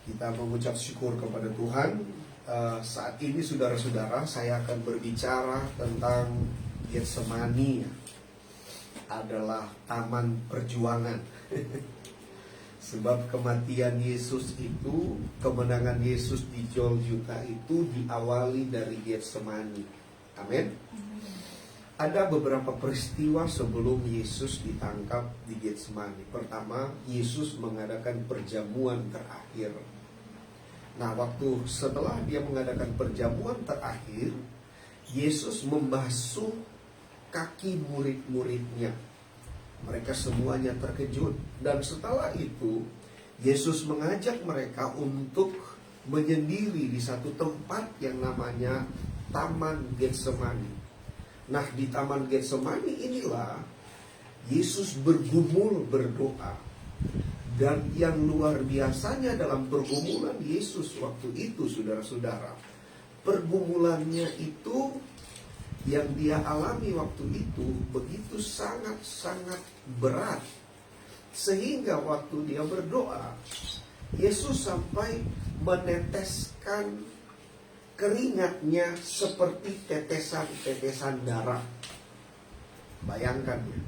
Kita mengucap syukur kepada Tuhan. Saat ini saudara-saudara, saya akan berbicara tentang Getsemani, adalah taman perjuangan. Sebab kematian Yesus itu, kemenangan Yesus di Golgota itu diawali dari Getsemani. Amin. Ada beberapa peristiwa sebelum Yesus ditangkap di Getsemani. Pertama, Yesus mengadakan perjamuan terakhir. Nah, waktu setelah dia mengadakan perjamuan terakhir, Yesus membasuh kaki murid-muridnya. Mereka semuanya terkejut. Dan setelah itu, Yesus mengajak mereka untuk menyendiri di satu tempat yang namanya Taman Getsemani. Nah, di Taman Getsemani inilah Yesus bergumul berdoa. Dan yang luar biasanya dalam pergumulan Yesus waktu itu, saudara-saudara, pergumulannya itu yang dia alami waktu itu begitu sangat-sangat berat. Sehingga waktu dia berdoa, Yesus sampai meneteskan keringatnya seperti tetesan-tetesan darah. Bayangkan ya,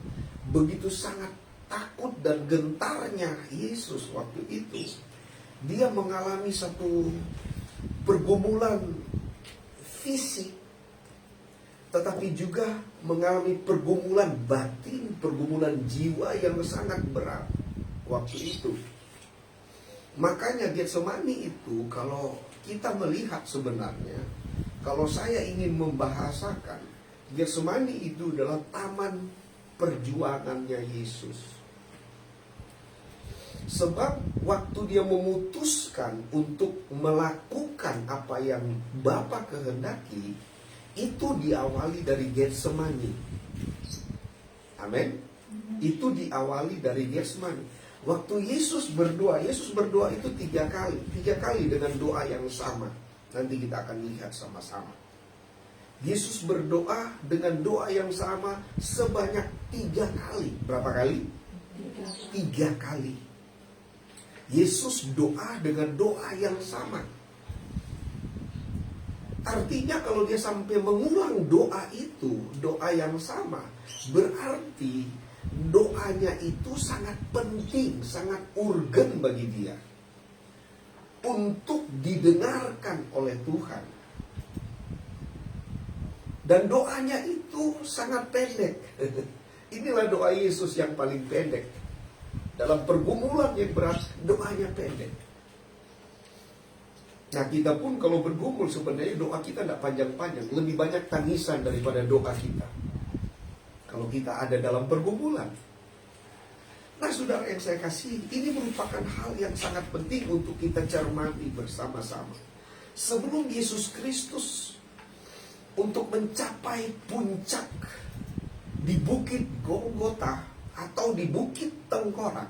begitu sangat takut dan gentarnya Yesus waktu itu. Dia mengalami satu pergumulan fisik, tetapi juga mengalami pergumulan batin, pergumulan jiwa yang sangat berat waktu itu. Makanya Getsemani itu, kalau kita melihat sebenarnya, kalau saya ingin membahasakan, Getsemani itu adalah taman perjuangannya Yesus. Sebab waktu dia memutuskan untuk melakukan apa yang Bapa kehendaki, itu diawali dari Getsemani. Amin. Itu diawali dari Getsemani. Waktu Yesus berdoa itu 3 kali. 3 kali dengan doa yang sama. Nanti kita akan lihat sama-sama. Yesus berdoa dengan doa yang sama sebanyak 3 kali. Berapa kali? 3 kali. Yesus doa dengan doa yang sama. Artinya kalau dia sampai mengulang doa itu, doa yang sama, berarti doanya itu sangat penting, sangat urgen bagi dia untuk didengarkan oleh Tuhan. Dan doanya itu sangat pendek. Inilah doa Yesus yang paling pendek. Dalam pergumulan yang berat, doanya pendek. Nah, kita pun kalau bergumul sebenarnya doa kita tidak panjang-panjang. Lebih banyak tangisan daripada doa kita kalau kita ada dalam pergumulan. Nah, saudara yang saya kasih, ini merupakan hal yang sangat penting untuk kita cermati bersama-sama. Sebelum Yesus Kristus untuk mencapai puncak di Bukit Golgota atau di Bukit Tengkorak,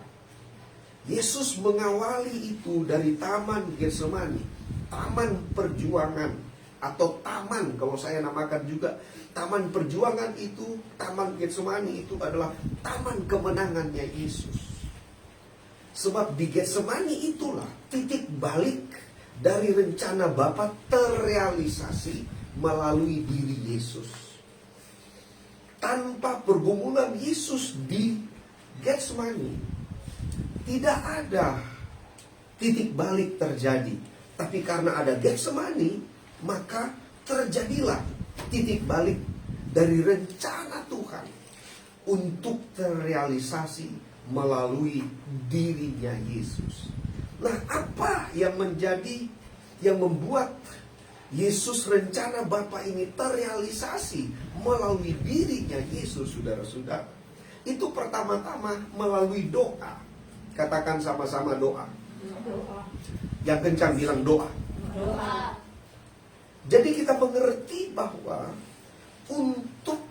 Yesus mengawali itu dari Taman Getsemani, taman perjuangan, atau taman, kalau saya namakan juga taman perjuangan itu, Taman Getsemani itu adalah taman kemenangannya Yesus. Sebab di Getsemani itulah titik balik dari rencana Bapa terrealisasi melalui diri Yesus. Tanpa pergumulan Yesus di Getsemani, tidak ada titik balik terjadi. Tapi karena ada Getsemani, maka terjadilah titik balik dari rencana Tuhan untuk terrealisasi melalui dirinya Yesus. Nah, apa yang membuat Yesus, rencana Bapa ini terrealisasi melalui dirinya Yesus, saudara-saudara? Itu pertama-tama melalui doa. Katakan sama-sama doa. Doa. Yang kencang bilang doa. Doa. Jadi kita mengerti bahwa untuk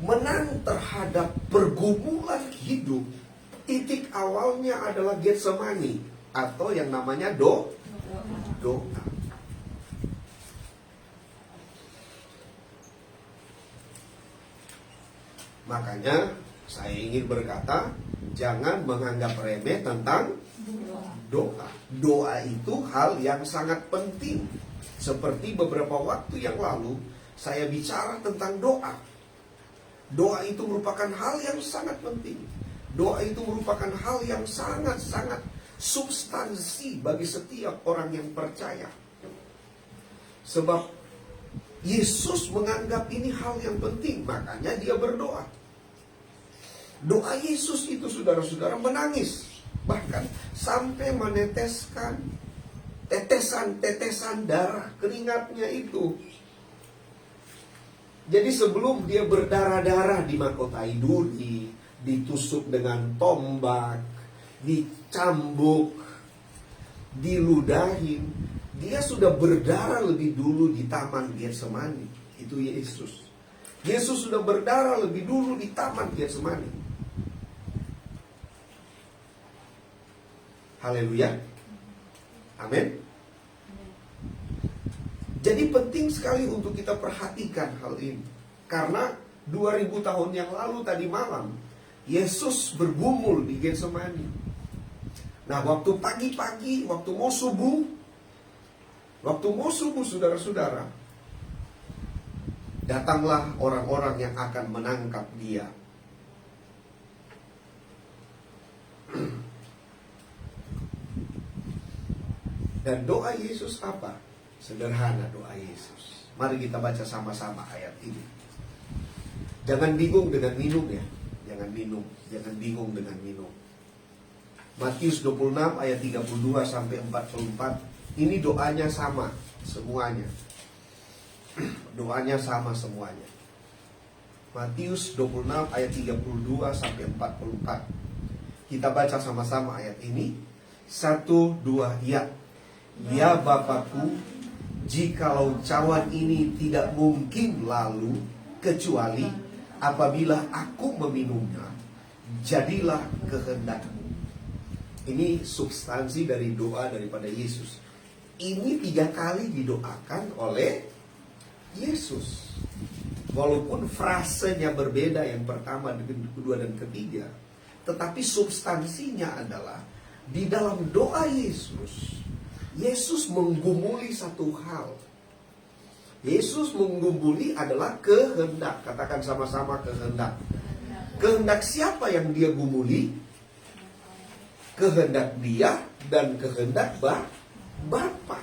menang terhadap pergumulan hidup, titik awalnya adalah Getsemani, atau yang namanya doa. Makanya saya ingin berkata, jangan menganggap remeh tentang Doa. Doa itu hal yang sangat penting. Seperti beberapa waktu yang lalu saya bicara tentang doa. Doa itu merupakan hal yang sangat penting. Doa itu merupakan hal yang sangat-sangat substansi bagi setiap orang yang percaya. Sebab Yesus menganggap ini hal yang penting, makanya dia berdoa. Doa Yesus itu saudara-saudara menangis. Bahkan sampai meneteskan tetesan-tetesan darah, keringatnya itu. Jadi sebelum dia berdarah-darah dimahkotai duri, ditusuk dengan tombak, dicambuk, diludahin, dia sudah berdarah lebih dulu di Taman Getsemani. Itu Yesus. Yesus sudah berdarah lebih dulu di Taman Getsemani. Haleluya. Amin. Jadi penting sekali untuk kita perhatikan hal ini. Karena 2000 tahun yang lalu tadi malam Yesus bergumul di Getsemani. Nah, waktu pagi-pagi, waktu mau subuh saudara-saudara, datanglah orang-orang yang akan menangkap dia. Dan doa Yesus apa? Sederhana doa Yesus. Mari kita baca sama-sama ayat ini. Jangan bingung dengan minum ya. Jangan bingung dengan minum. Matius 26 ayat 32 sampai 44. Ini doanya sama semuanya. Doanya sama semuanya. Matius 26 ayat 32 sampai 44. Kita baca sama-sama ayat ini. 1, 2, ya. Ya Bapakku, jikalau cawan ini tidak mungkin lalu, kecuali apabila aku meminumnya, jadilah kehendakmu. Ini substansi dari doa daripada Yesus. Ini 3 kali didoakan oleh Yesus. Walaupun frasenya berbeda, yang pertama, kedua, dan ketiga, tetapi substansinya adalah di dalam doa Yesus menggumuli satu hal. Yesus menggumuli adalah kehendak. Katakan sama-sama kehendak. Kehendak siapa yang dia gumuli? Kehendak dia dan kehendak Bapa.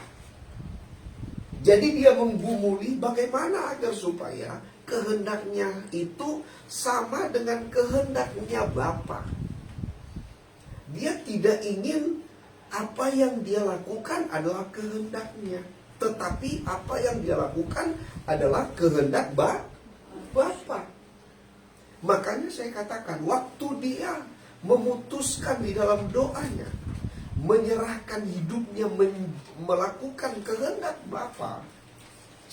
Jadi dia menggumuli bagaimana agar supaya kehendaknya itu sama dengan kehendaknya Bapa. Dia tidak ingin apa yang dia lakukan adalah kehendaknya, tetapi apa yang dia lakukan adalah kehendak Bapa. Makanya saya katakan, waktu dia memutuskan di dalam doanya, menyerahkan hidupnya, melakukan kehendak Bapa,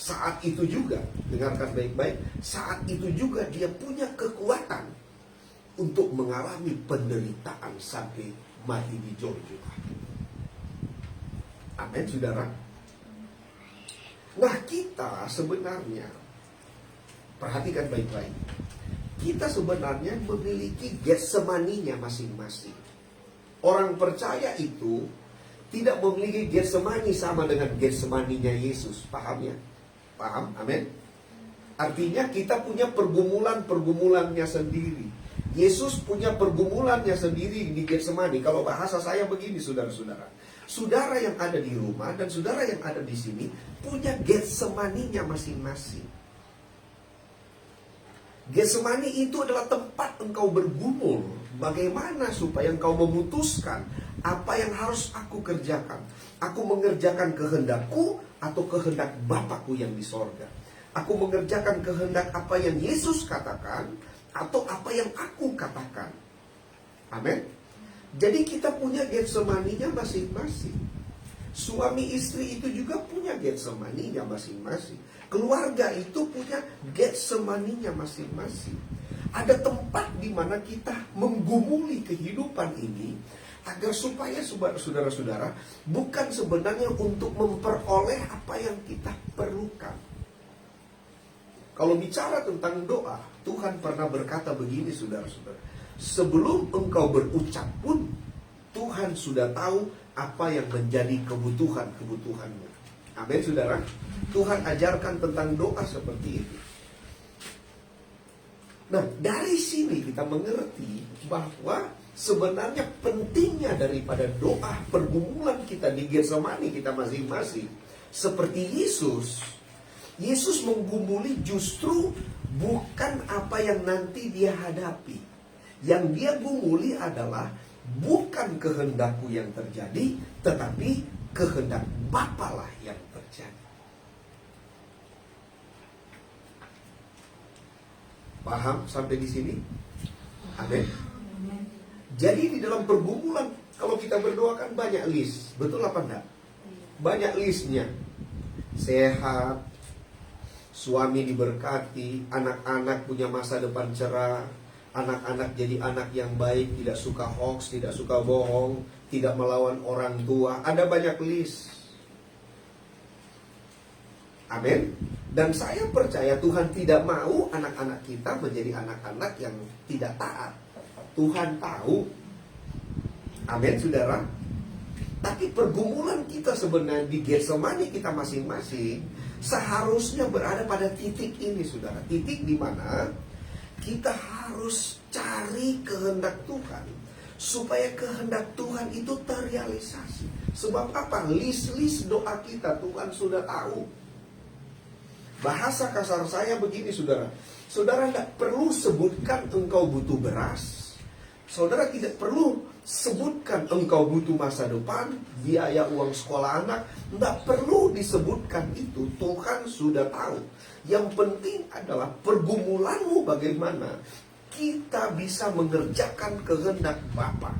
saat itu juga, dengarkan baik-baik, saat itu juga dia punya kekuatan untuk mengalami penderitaan sampai mati di Golgota. Amin, saudara. Nah, kita sebenarnya, perhatikan baik-baik, kita sebenarnya memiliki Getsemani-nya masing-masing. Orang percaya itu tidak memiliki Getsemani sama dengan Getsemani-nya Yesus. Paham ya? Paham? Amin. Artinya kita punya pergumulan-pergumulannya sendiri. Yesus punya pergumulannya sendiri di Getsemani. Kalau bahasa saya begini, saudara-saudara. Saudara yang ada di rumah dan saudara yang ada di sini punya Getsemani-nya masing-masing. Getsemani itu adalah tempat engkau bergumul. Bagaimana supaya engkau memutuskan apa yang harus aku kerjakan. Aku mengerjakan kehendakku atau kehendak Bapakku yang di sorga. Aku mengerjakan kehendak apa yang Yesus katakan atau apa yang aku katakan. Amin. Jadi kita punya Getsemani-nya masing-masing. Suami istri itu juga punya Getsemani-nya masing-masing. Keluarga itu punya Getsemani-nya masing-masing. Ada tempat di mana kita menggumuli kehidupan ini agar supaya saudara-saudara bukan sebenarnya untuk memperoleh apa yang kita perlukan. Kalau bicara tentang doa, Tuhan pernah berkata begini, saudara-saudara. Sebelum engkau berucap pun, Tuhan sudah tahu apa yang menjadi kebutuhan-kebutuhanmu. Amin, saudara. Tuhan ajarkan tentang doa seperti itu. Nah, dari sini kita mengerti bahwa sebenarnya pentingnya daripada doa pergumulan kita di Getsemani kita masing-masing. Seperti Yesus menggumuli justru bukan apa yang nanti dia hadapi. Yang dia gumuli adalah bukan kehendakku yang terjadi, tetapi kehendak Bapa lah yang terjadi. Paham sampai di sini? Amin. Jadi di dalam pergumulan, kalau kita berdoa kan banyak list. Betul apa enggak? Banyak listnya. Sehat, suami diberkati, anak-anak punya masa depan cerah, anak-anak jadi anak yang baik, tidak suka hoax, tidak suka bohong, tidak melawan orang tua. Ada banyak list. Amin. Dan saya percaya Tuhan tidak mau anak-anak kita menjadi anak-anak yang tidak taat. Tuhan tahu. Amin, saudara. Tapi pergumulan kita sebenarnya di Getsemani kita masing-masing seharusnya berada pada titik ini, saudara. Titik di mana kita harus cari kehendak Tuhan, supaya kehendak Tuhan itu terrealisasi. Sebab apa? List-list doa kita Tuhan sudah tahu. Bahasa kasar saya begini, saudara. Saudara tidak perlu sebutkan engkau butuh beras. Saudara tidak perlu sebutkan engkau butuh masa depan, biaya uang sekolah anak. Tidak perlu disebutkan itu. Tuhan sudah tahu. Yang penting adalah pergumulanmu bagaimana kita bisa mengerjakan kehendak Bapa.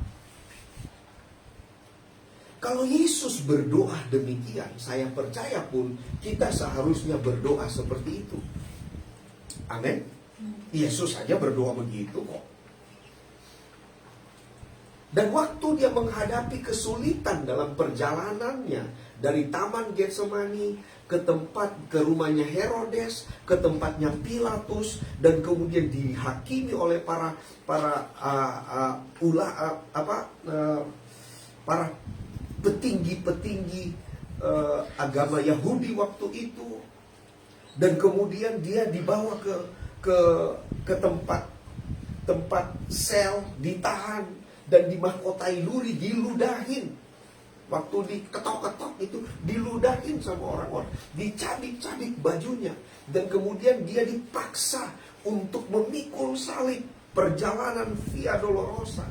Kalau Yesus berdoa demikian, saya percaya pun kita seharusnya berdoa seperti itu. Amin. Yesus saja berdoa begitu kok. Dan waktu dia menghadapi kesulitan dalam perjalanannya dari Taman Getsemani ke rumahnya Herodes, ke tempatnya Pilatus, dan kemudian dihakimi oleh para petinggi-petinggi agama Yahudi waktu itu, dan kemudian dia dibawa ke tempat sel, ditahan dan dimahkotai duri, diludahin. Waktu diketok-ketok itu diludahin sama orang-orang, dicabik-cabik bajunya, dan kemudian dia dipaksa untuk memikul salib, perjalanan Via Dolorosa.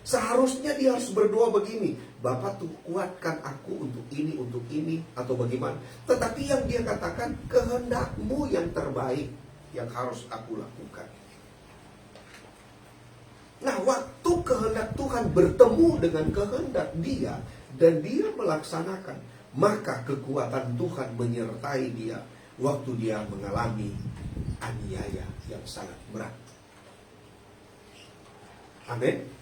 Seharusnya dia harus berdoa begini, Bapa tuh kuatkan aku untuk ini, atau bagaimana. Tetapi yang dia katakan, kehendakmu yang terbaik yang harus aku lakukan. Nah, waktu kehendak Tuhan bertemu dengan kehendak dia, dan dia melaksanakan, maka kekuatan Tuhan menyertai dia waktu dia mengalami aniaya yang sangat berat. Amin.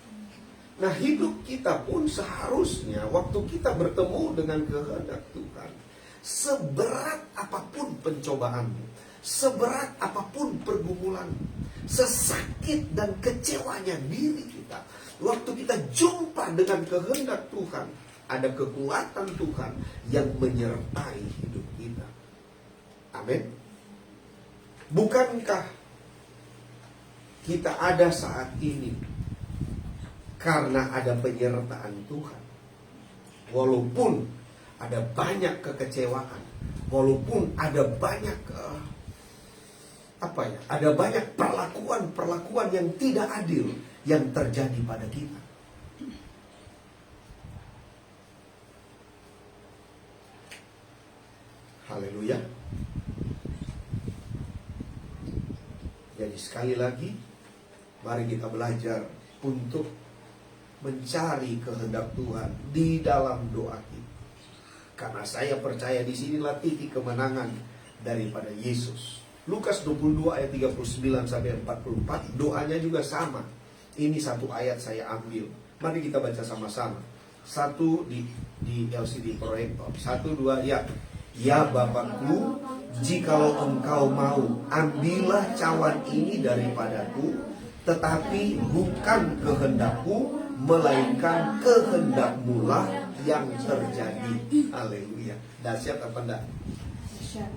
Nah, hidup kita pun seharusnya waktu kita bertemu dengan kehendak Tuhan, seberat apapun pencobaanmu, seberat apapun pergumulanmu, sesakit dan kecewanya diri kita, waktu kita jumpa dengan kehendak Tuhan, ada kekuatan Tuhan yang menyertai hidup kita. Amin. Bukankah kita ada saat ini karena ada penyertaan Tuhan? Walaupun ada banyak kekecewaan, walaupun ada banyak ada banyak perlakuan yang tidak adil yang terjadi pada kita. Haleluya. Jadi sekali lagi, mari kita belajar untuk mencari kehendak Tuhan di dalam doa kita. Karena saya percaya di sinilah titik kemenangan daripada Yesus. Lukas 22 ayat 39 sampai 44, doanya juga sama. Ini satu ayat saya ambil. Mari kita baca sama-sama. Satu di LCD proyektor. 1, 2, ya. Ya Bapakku, jikalau engkau mau, ambillah cawan ini daripadaku, tetapi bukan kehendakku, melainkan kehendak-Mu lah yang terjadi. Haleluya. Dahsyat apa enggak?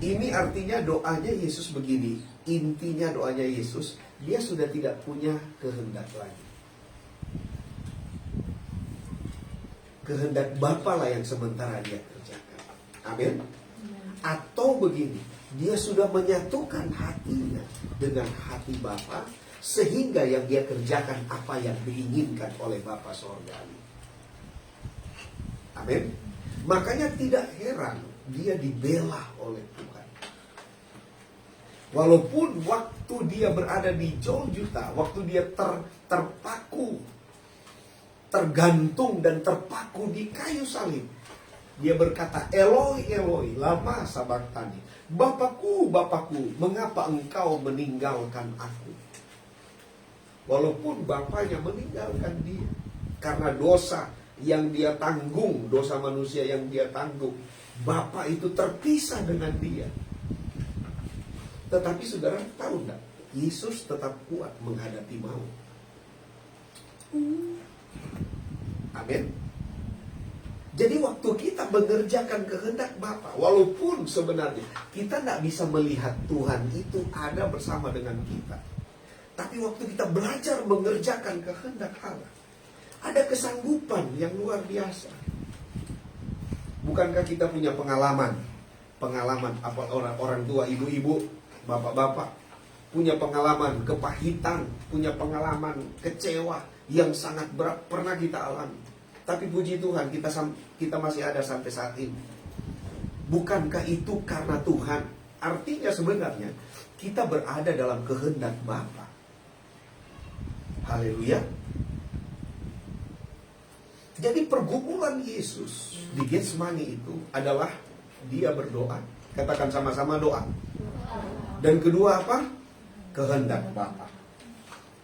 Ini artinya doanya Yesus begini. Intinya doanya Yesus, dia sudah tidak punya kehendak lagi. Kehendak Bapa lah yang sementara dia kerjakan. Amin. Atau begini, dia sudah menyatukan hatinya dengan hati Bapa, sehingga yang dia kerjakan apa yang diinginkan oleh Bapa Sorgawi. Amin. Makanya tidak heran dia dibela oleh Tuhan. Walaupun waktu dia berada di Golgota, waktu dia terpaku, tergantung dan terpaku di kayu salib, dia berkata, Eloi, Eloi, lama sabachthani. Bapakku, Bapakku, mengapa engkau meninggalkan aku? Walaupun bapaknya meninggalkan dia karena dosa yang dia tanggung, dosa manusia yang dia tanggung, Bapa itu terpisah dengan dia. Tetapi saudara tahu enggak, Yesus tetap kuat menghadapi maut. Amin. Jadi waktu kita mengerjakan kehendak Bapa, walaupun sebenarnya kita tidak bisa melihat Tuhan itu ada bersama dengan kita, tapi waktu kita belajar mengerjakan kehendak Allah, ada kesanggupan yang luar biasa. Bukankah kita punya pengalaman apa orang tua, ibu-ibu, bapak-bapak punya pengalaman kepahitan, punya pengalaman kecewa yang sangat berat pernah kita alami. Tapi puji Tuhan kita masih ada sampai saat ini. Bukankah itu karena Tuhan? Artinya sebenarnya kita berada dalam kehendak Bapa. Haleluya. Jadi pergumulan Yesus di Getsemani itu adalah dia berdoa. Katakan sama-sama doa. Dan kedua apa? Kehendak Bapa.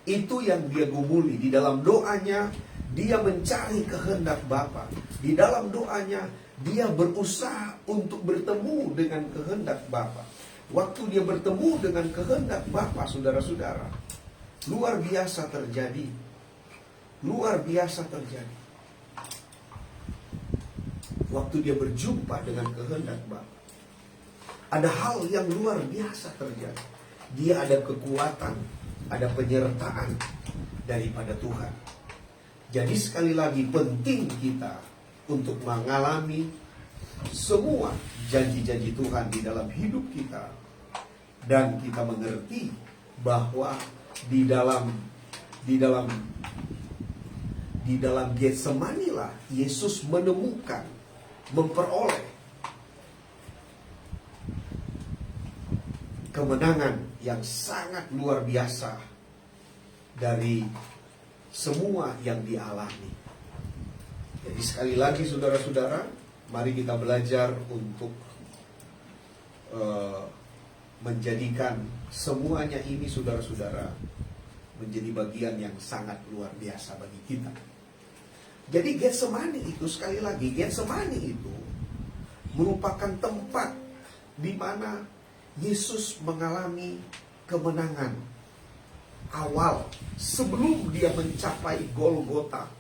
Itu yang dia gumuli. Di dalam doanya dia mencari kehendak Bapa. Di dalam doanya dia berusaha untuk bertemu dengan kehendak Bapa. Waktu dia bertemu dengan kehendak Bapa, saudara-saudara, luar biasa terjadi. Luar biasa terjadi. Waktu dia berjumpa dengan kehendak Bapa, ada hal yang luar biasa terjadi. Dia ada kekuatan, ada penyertaan daripada Tuhan. Jadi sekali lagi penting kita untuk mengalami semua janji-janji Tuhan di dalam hidup kita. Dan kita mengerti bahwa di dalam Getsemani lah Yesus memperoleh kemenangan yang sangat luar biasa dari semua yang dialami. Jadi sekali lagi saudara-saudara, mari kita belajar untuk menjadikan semuanya ini saudara-saudara menjadi bagian yang sangat luar biasa bagi kita. Jadi Getsemani itu, sekali lagi, Getsemani itu merupakan tempat di mana Yesus mengalami kemenangan awal sebelum dia mencapai Golgota,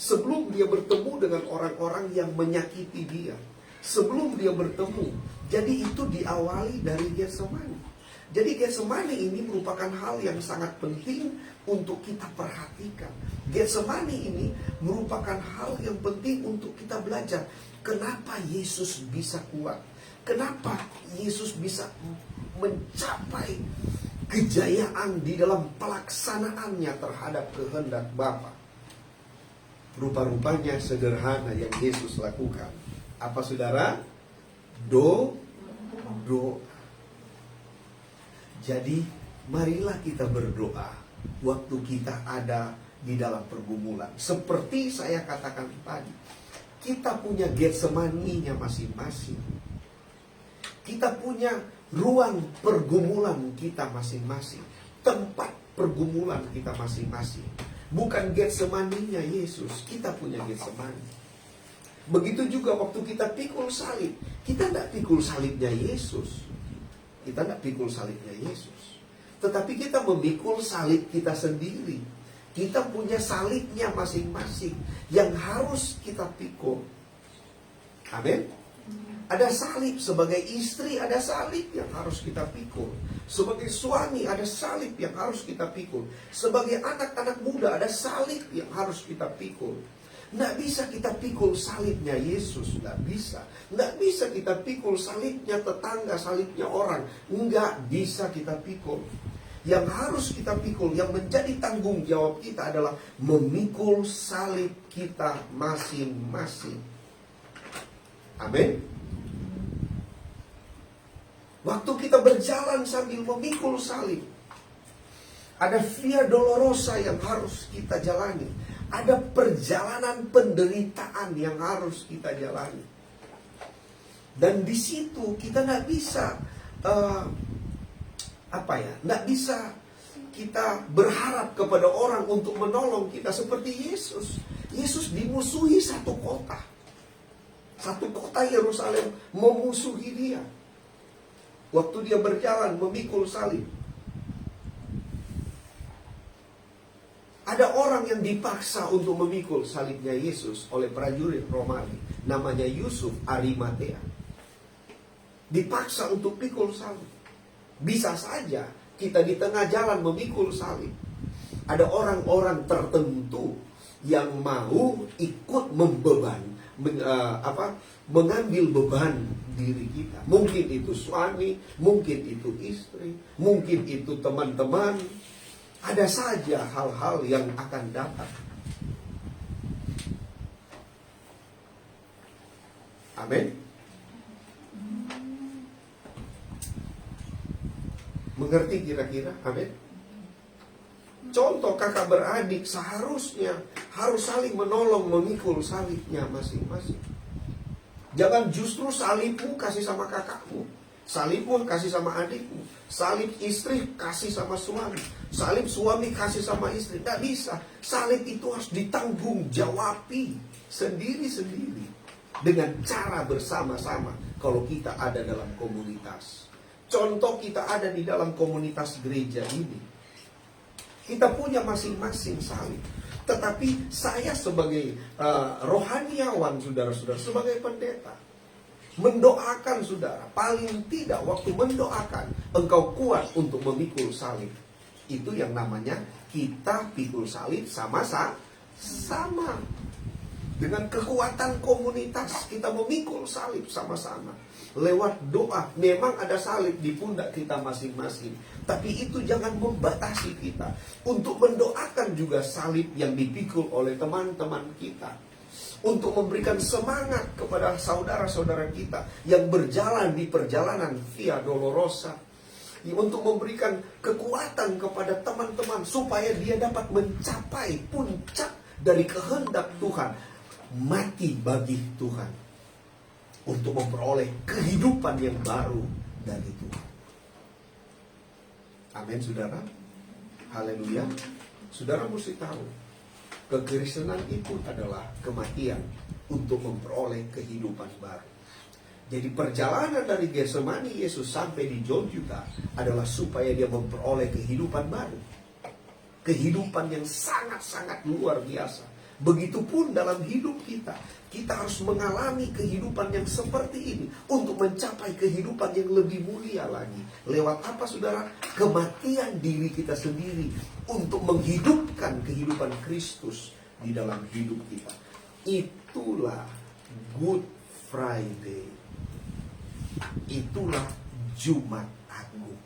sebelum dia bertemu dengan orang-orang yang menyakiti dia, sebelum dia bertemu. Jadi itu diawali dari Getsemani. Jadi Getsemani ini merupakan hal yang sangat penting untuk kita perhatikan. Getsemani ini merupakan hal yang penting untuk kita belajar. Kenapa Yesus bisa kuat? Kenapa Yesus bisa mencapai kejayaan di dalam pelaksanaannya terhadap kehendak Bapa? Rupa-rupanya sederhana yang Yesus lakukan. Apa saudara? Doa. Jadi marilah kita berdoa waktu kita ada di dalam pergumulan. Seperti saya katakan tadi, kita punya Getsemani-nya masing-masing. Kita punya ruang pergumulan kita masing-masing. Tempat pergumulan kita masing-masing. Bukan Getsemani-nya Yesus, kita punya Getsemani. Begitu juga waktu kita pikul salib. Kita tidak pikul salibnya Yesus. Kita tidak pikul salibnya Yesus. Tetapi kita memikul salib kita sendiri. Kita punya salibnya masing-masing yang harus kita pikul. Amin. Ada salib sebagai istri, ada salib yang harus kita pikul. Sebagai suami ada salib yang harus kita pikul. Sebagai anak-anak muda ada salib yang harus kita pikul. Nggak bisa kita pikul salibnya Yesus, nggak bisa. Nggak bisa kita pikul salibnya tetangga, salibnya orang. Nggak bisa kita pikul. Yang harus kita pikul, yang menjadi tanggung jawab kita adalah memikul salib kita masing-masing. Amin. Waktu kita berjalan sambil memikul salib, ada via dolorosa yang harus kita jalani. Ada perjalanan penderitaan yang harus kita jalani. Dan di situ kita nggak bisa nggak bisa kita berharap kepada orang untuk menolong kita seperti Yesus. Yesus dimusuhi satu kota. Satu kota Yerusalem memusuhi dia. Waktu dia berjalan memikul salib. Ada orang yang dipaksa untuk memikul salibnya Yesus oleh prajurit Romawi. Namanya Yusuf Arimatea. Dipaksa untuk pikul salib. Bisa saja kita di tengah jalan memikul salib. Ada orang-orang tertentu yang mau ikut mengambil beban diri kita. Mungkin itu suami, mungkin itu istri, mungkin itu teman-teman. Ada saja hal-hal yang akan datang. Amin. Mengerti kira-kira? Amin. Contoh kakak beradik seharusnya harus saling menolong memikul salibnya masing-masing. Jangan justru salibmu kasih sama kakakmu, salibmu kasih sama adikmu, salib istri kasih sama suami, salib suami kasih sama istri. Tidak bisa. Salib itu harus ditanggung jawabi sendiri-sendiri dengan cara bersama-sama. Kalau kita ada dalam komunitas, contoh kita ada di dalam komunitas gereja ini, kita punya masing-masing salib. Tetapi saya sebagai rohaniawan, saudara-saudara, sebagai pendeta, mendoakan saudara, paling tidak waktu mendoakan, engkau kuat untuk memikul salib. Itu yang namanya kita pikul salib sama-sama. Dengan kekuatan komunitas, kita memikul salib sama-sama. Lewat doa, memang ada salib di pundak kita masing-masing. Tapi itu jangan membatasi kita untuk mendoakan juga salib yang dipikul oleh teman-teman kita. Untuk memberikan semangat kepada saudara-saudara kita yang berjalan di perjalanan via dolorosa. Untuk memberikan kekuatan kepada teman-teman supaya dia dapat mencapai puncak dari kehendak Tuhan. Mati bagi Tuhan. Untuk memperoleh kehidupan yang baru dari Tuhan. Amin, saudara. Haleluya. Saudara mesti tahu, kekristenan itu adalah kematian untuk memperoleh kehidupan baru. Jadi perjalanan dari Getsemani Yesus sampai di Golgota adalah supaya dia memperoleh kehidupan baru. Kehidupan yang sangat-sangat luar biasa. Begitupun dalam hidup kita. Kita harus mengalami kehidupan yang seperti ini untuk mencapai kehidupan yang lebih mulia lagi. Lewat apa, saudara? Kematian diri kita sendiri untuk menghidupkan kehidupan Kristus di dalam hidup kita. Itulah Good Friday. Itulah Jumat Agung.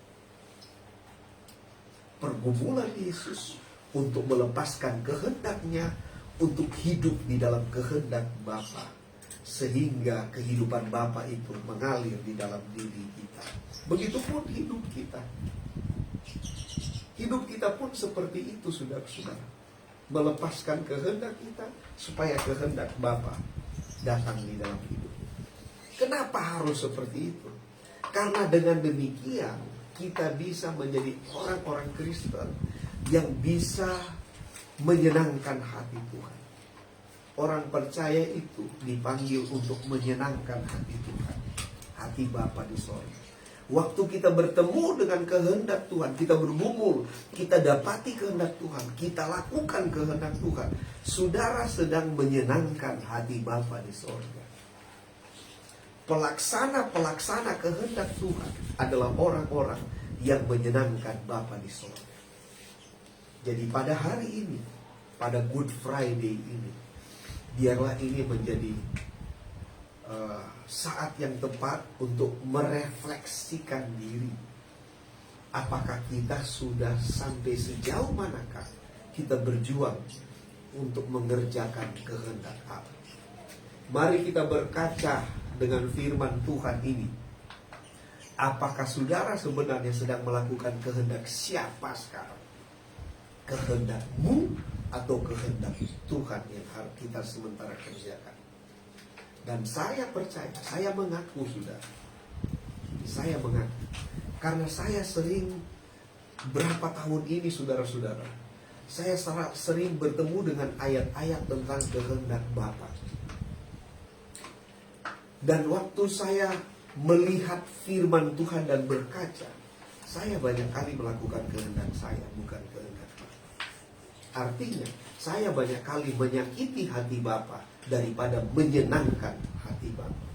Pergumulan Yesus untuk melepaskan kehendaknya, untuk hidup di dalam kehendak Bapa, sehingga kehidupan Bapa itu mengalir di dalam diri kita. Begitupun hidup kita. Hidup kita pun seperti itu, saudara-saudara. Melepaskan kehendak kita supaya kehendak Bapa datang di dalam hidup. Kenapa harus seperti itu? Karena dengan demikian kita bisa menjadi orang-orang Kristen yang bisa menyenangkan hati Tuhan. Orang percaya itu dipanggil untuk menyenangkan hati Tuhan, hati Bapa di sorga. Waktu kita bertemu dengan kehendak Tuhan, kita bergumul, kita dapati kehendak Tuhan, kita lakukan kehendak Tuhan, saudara sedang menyenangkan hati Bapa di sorga. Pelaksana-pelaksana kehendak Tuhan adalah orang-orang yang menyenangkan Bapa di sorga. Jadi pada hari ini, pada Good Friday ini, biarlah ini menjadi saat yang tepat untuk merefleksikan diri. Apakah kita sudah sampai sejauh manakah kita berjuang untuk mengerjakan kehendak Allah? Mari kita berkaca dengan firman Tuhan ini. Apakah saudara sebenarnya sedang melakukan kehendak siapa sekarang? Kehendakmu atau kehendak Tuhan yang harus kita sementara kerjakan? Dan saya percaya, saya mengaku saudara, saya mengaku, karena saya sering berapa tahun ini saudara-saudara, saya sering bertemu dengan ayat-ayat tentang kehendak Bapa. Dan waktu saya melihat firman Tuhan dan berkaca, saya banyak kali melakukan kehendak saya, bukan kehendak Bapa. Artinya, saya banyak kali menyakiti hati Bapa daripada menyenangkan hati Bapa.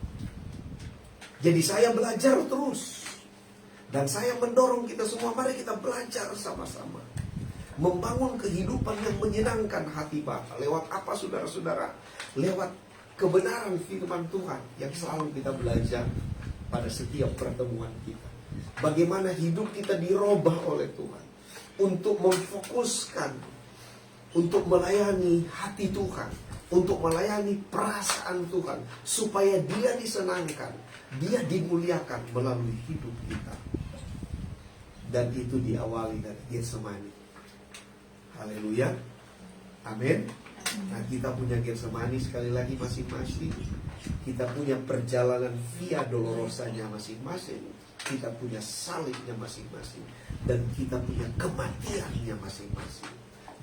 Jadi saya belajar terus. Dan saya mendorong kita semua, mari kita belajar sama-sama. Membangun kehidupan yang menyenangkan hati Bapa. Lewat apa saudara-saudara? Lewat kebenaran firman Tuhan yang selalu kita belajar pada setiap pertemuan kita. Bagaimana hidup kita dirubah oleh Tuhan. Untuk memfokuskan, untuk melayani hati Tuhan, untuk melayani perasaan Tuhan, supaya Dia disenangkan, Dia dimuliakan melalui hidup kita. Dan itu diawali dari Getsemani. Haleluya. Amin. Nah, kita punya Getsemani sekali lagi masing-masing. Kita punya perjalanan Via Dolorosanya masing-masing. Kita punya salibnya masing-masing. Dan kita punya kematiannya masing-masing.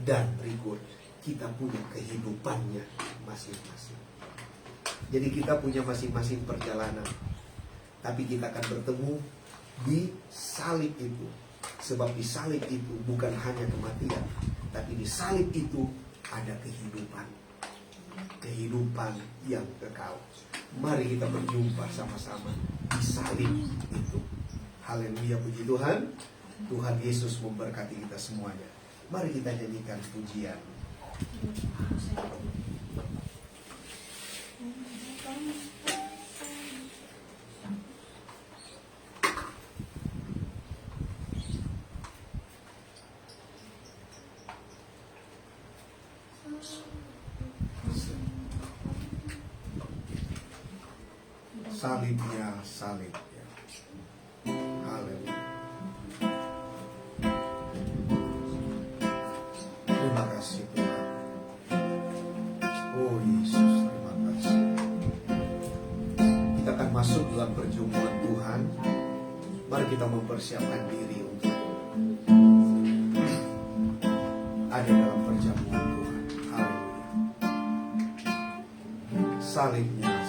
Dan berikut, kita punya kehidupannya masing-masing. Jadi kita punya masing-masing perjalanan. Tapi kita akan bertemu di salib itu. Sebab di salib itu bukan hanya kematian, tapi di salib itu ada kehidupan. Kehidupan yang kekal. Mari kita berjumpa sama-sama di salib itu. Haleluya, puji Tuhan. Tuhan Yesus memberkati kita semuanya. Mari kita nyanyikan pujian. Salibnya, salibnya. Haleluya. Terima kasih Tuhan. Oh Yesus, terima kasih. Kita akan masuk dalam perjumpaan Tuhan. Mari kita mempersiapkan diri untuk ada dalam perjamuan Tuhan. Haleluya. Salibnya.